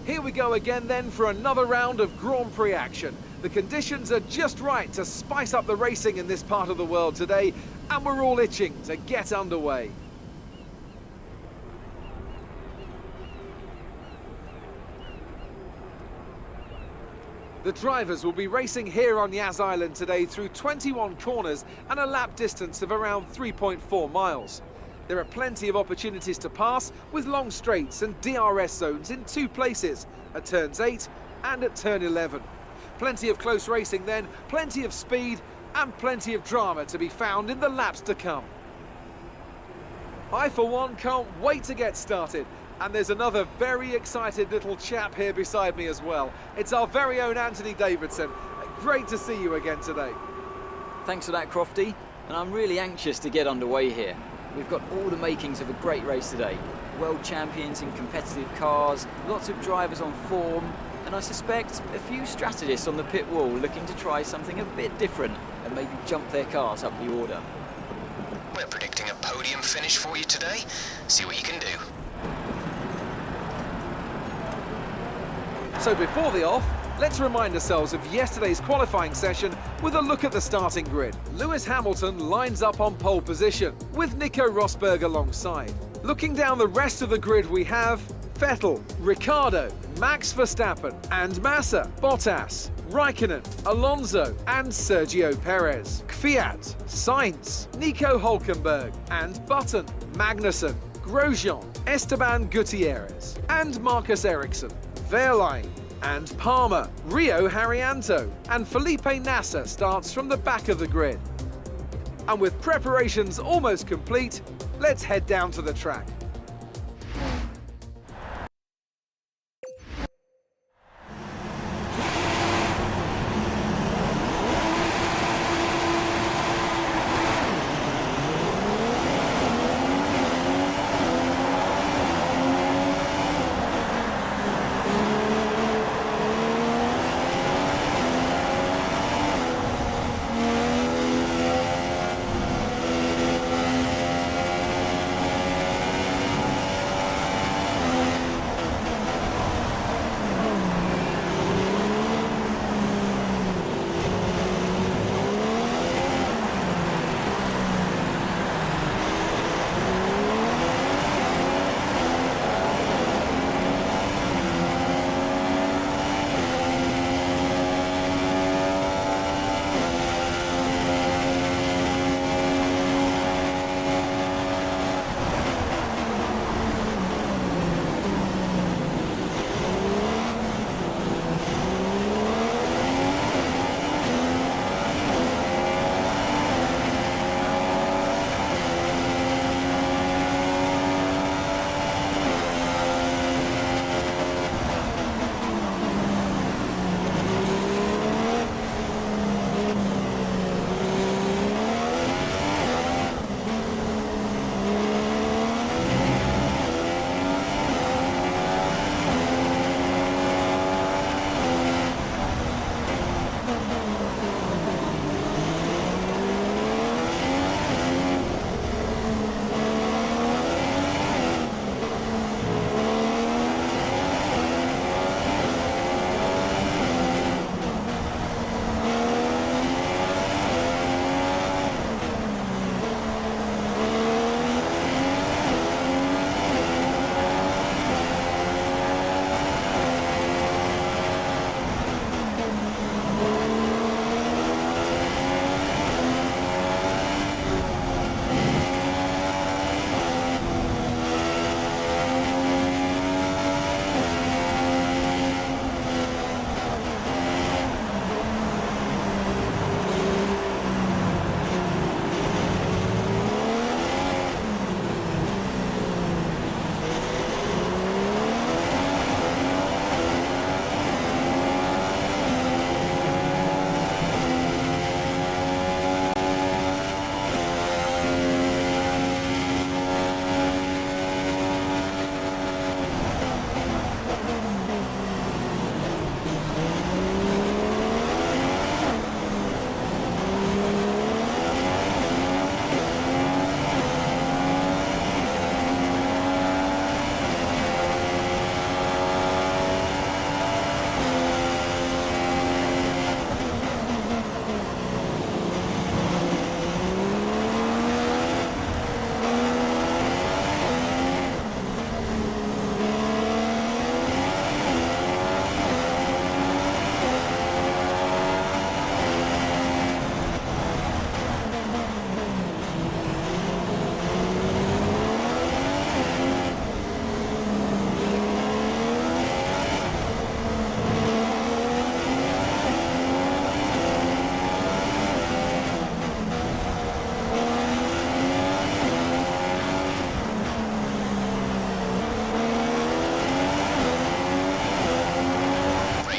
Here we go again then for another round of Grand Prix action. The conditions are just right to spice up the racing in this part of the world today, and we're all itching to get underway. The drivers will be racing here on Yas Island today through 21 corners and a lap distance of around 3.4 miles. There are plenty of opportunities to pass with long straights and DRS zones in 2 places, at turns 8 and at turn 11. Plenty of close racing then, plenty of speed and plenty of drama to be found in the laps to come. I for one can't wait to get started. And there's another very excited little chap here beside me as well. It's our very own Anthony Davidson. Great to see you again today. Thanks for that, Crofty. And I'm really anxious to get underway here. We've got all the makings of a great race today. World champions in competitive cars, lots of drivers on form, and I suspect a few strategists on the pit wall looking to try something a bit different and maybe jump their cars up the order. We're predicting a podium finish for you today. See what you can do. So before the off, let's remind ourselves of yesterday's qualifying session with a look at the starting grid. Lewis Hamilton lines up on pole position, with Nico Rosberg alongside. Looking down the rest of the grid we have Vettel, Ricciardo, Max Verstappen and Massa, Bottas, Raikkonen, Alonso and Sergio Perez, Kvyat, Sainz, Nico Hülkenberg and Button, Magnussen, Grosjean, Esteban Gutierrez and Marcus Ericsson, Wehrlein and Palmer, Rio Haryanto and Felipe Nasser starts from the back of the grid. And with preparations almost complete, let's head down to the track.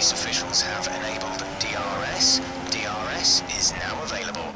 race officials have enabled DRS. DRS is now available.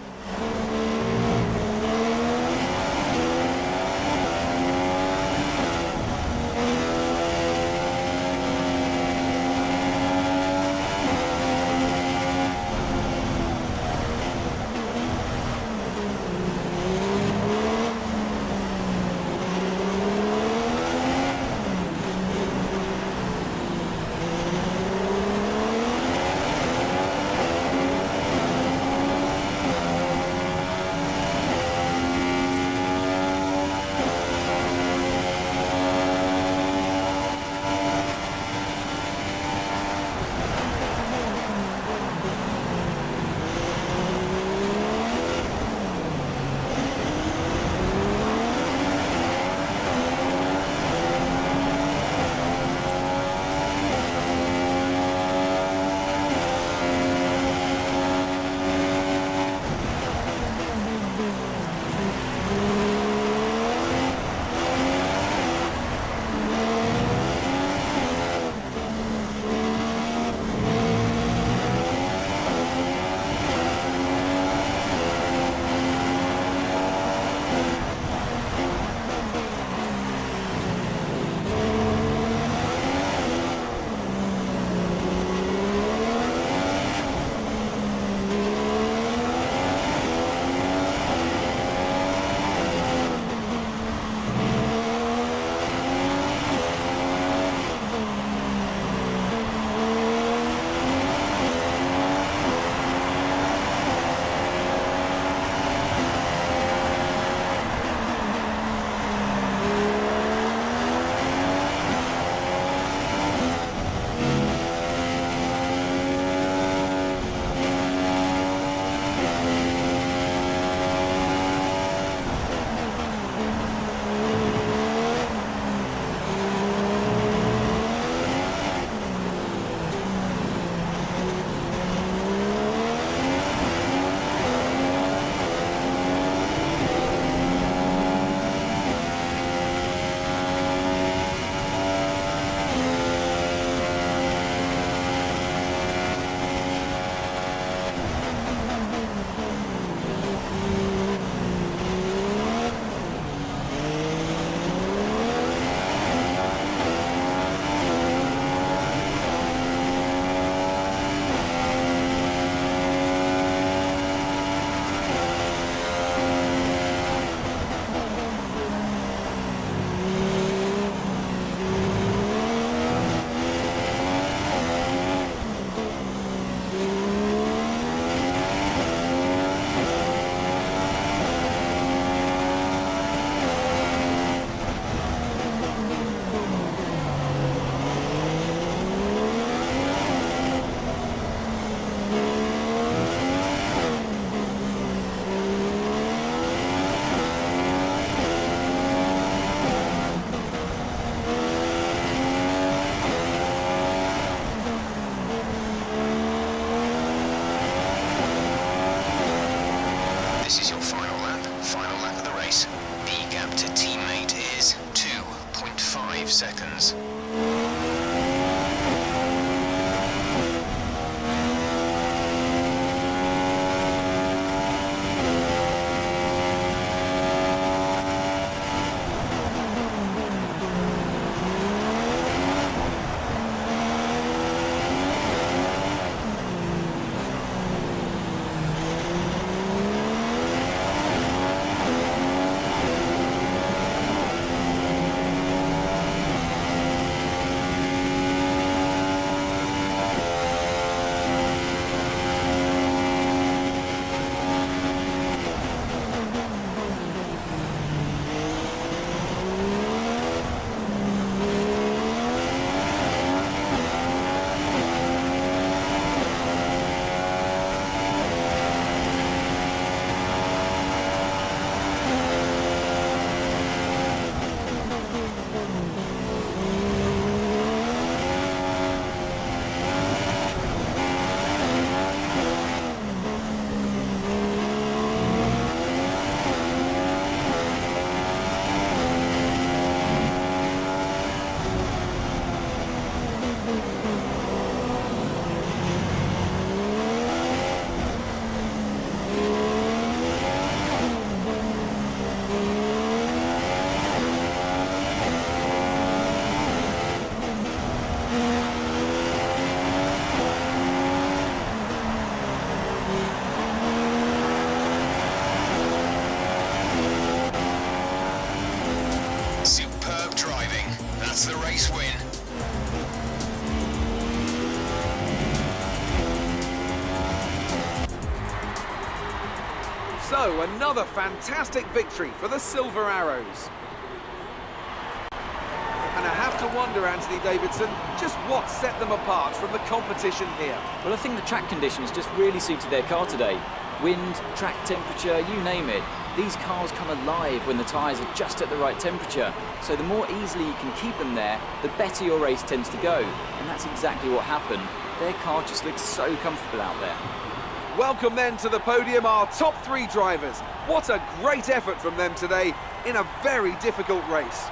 This is your final lap of the race. The gap to teammate is 2.5 seconds. That's the race win. So, another fantastic victory for the Silver Arrows. And I have to wonder, Anthony Davidson, just what set them apart from the competition here. Well, I think the track conditions just really suited their car today. Wind, track temperature, you name it. These cars come alive when the tyres are just at the right temperature. So the more easily you can keep them there, the better your race tends to go. And that's exactly what happened. Their car just looks so comfortable out there. Welcome then to the podium, our top three drivers. What a great effort from them today in a very difficult race.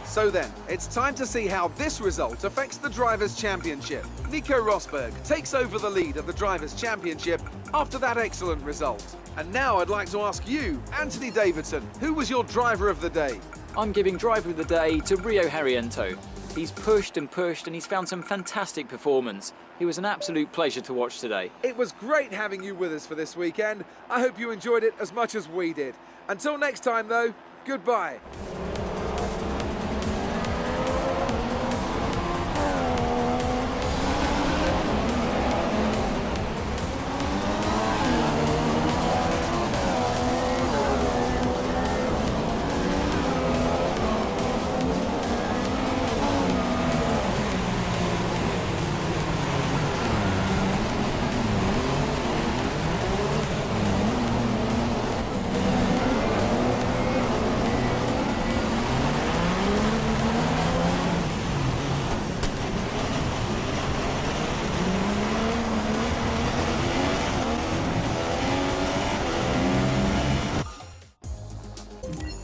So then, it's time to see how this result affects the Drivers' Championship. Nico ROSBERG takes over the lead of the Drivers' Championship after that excellent result. And now I'd like to ask you, Anthony Davidson, who was your driver of the day? I'm giving driver of the day to Rio Harriento. He's pushed and he's found some fantastic performance. He was an absolute pleasure to watch today. It was great having you with us for this weekend. I hope you enjoyed it as much as we did. Until next time though, goodbye.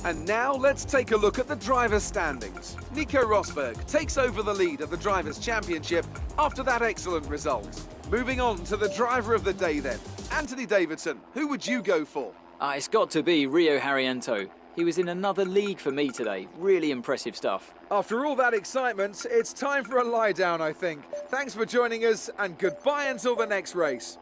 And now let's take a look at the drivers' standings. Nico ROSBERG takes over the lead of the Drivers' Championship after that excellent result. Moving on to the driver of the day then. Anthony Davidson, who would you go for? It's got to be Rio Harriento. He was in another league for me today. Really impressive stuff. After all that excitement, it's time for a lie down, I think. Thanks for joining us and goodbye until the next race.